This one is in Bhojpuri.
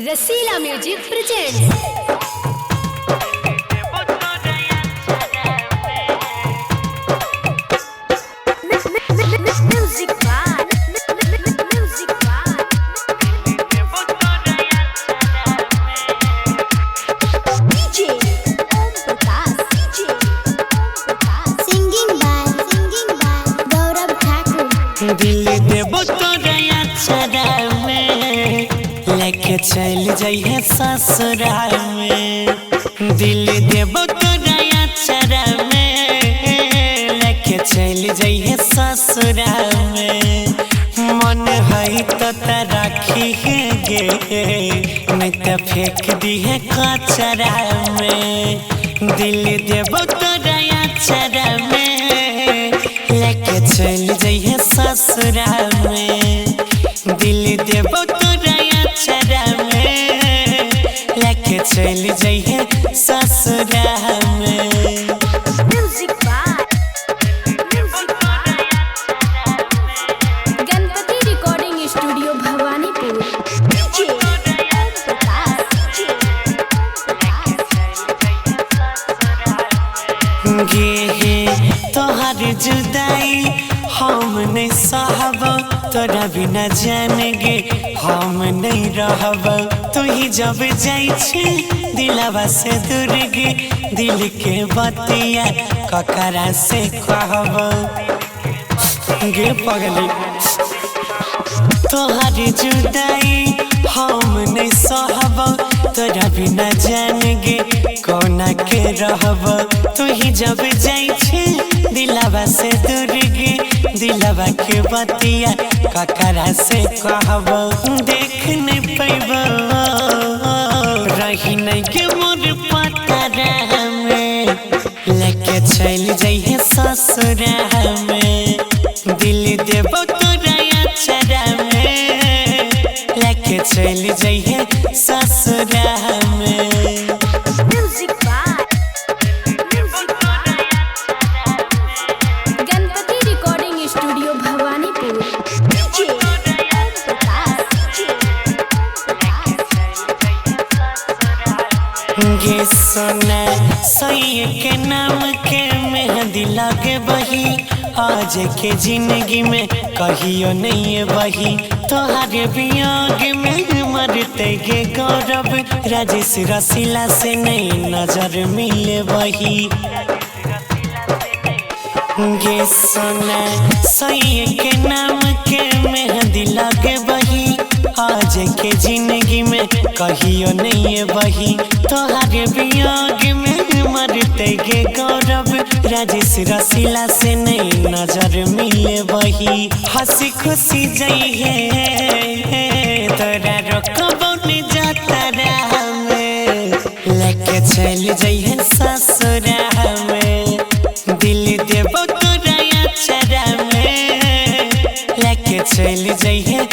रसीला म्यूजिक प्रेजेंट दिल देबो तोरा अक्षरा में लेके चल जाइए ससुराल में। दिल देबो तोरा अक्षरा में लेके चल जाइए ससुराल में। मन है तो राखी गे नहीं तो फेंक दी है कचरा में। दिल देबो तोरा अक्षरा में लेके चल जाइए ससुराल में। दिल देबो तोरा अक्षरा में लेके चल जाइए ससुराल में। Ganpati recording studio Bhawanipur. तोहर जुदाई हम नहीं सहब, तोरा बिना जान गे हम नहीं रहब। तू ही जब जाई छे दिलवा से दूर गे दिल के बतिया ककरा से कहब गे पगली। तोहर जुदाई हम नहीं सहब, तोरा बिना जान गे कोना के रहब। तू ही जब जाई छे दिलवा से दूर गे दिलवा के बतिया ककरा से कहब। देख नहीं पैब रही नहीं के मोर पतरा में लेके चल जाइए ससुराल में। दिल देबो तोरा अक्षरा में लेके चल जाइए ससुराल में। Ganpati recording studio Bhawanipur. गे सोना सही के नाम के मेहंदी लगे बही आज के जिंदगी में कहियो नहीं बही। तोहरे वियोग में मरते गे गौरव राजेश रसीला से नहीं नजर मिले बही। गे सोना सही के नाम के मेहंदी लगे बही आज के जिंदगी में कहियो नहीं बही। तोहरे वियोग में मरते गे गौरव राजेश रसीला से नहीं नजर मिले बही। हंसी खुशी जाइए तोरा रोकबो नहीं जाता में लेके चल जाइए ससुराल में। दिल देबो तोरा अक्षरा में लेके चल जाइए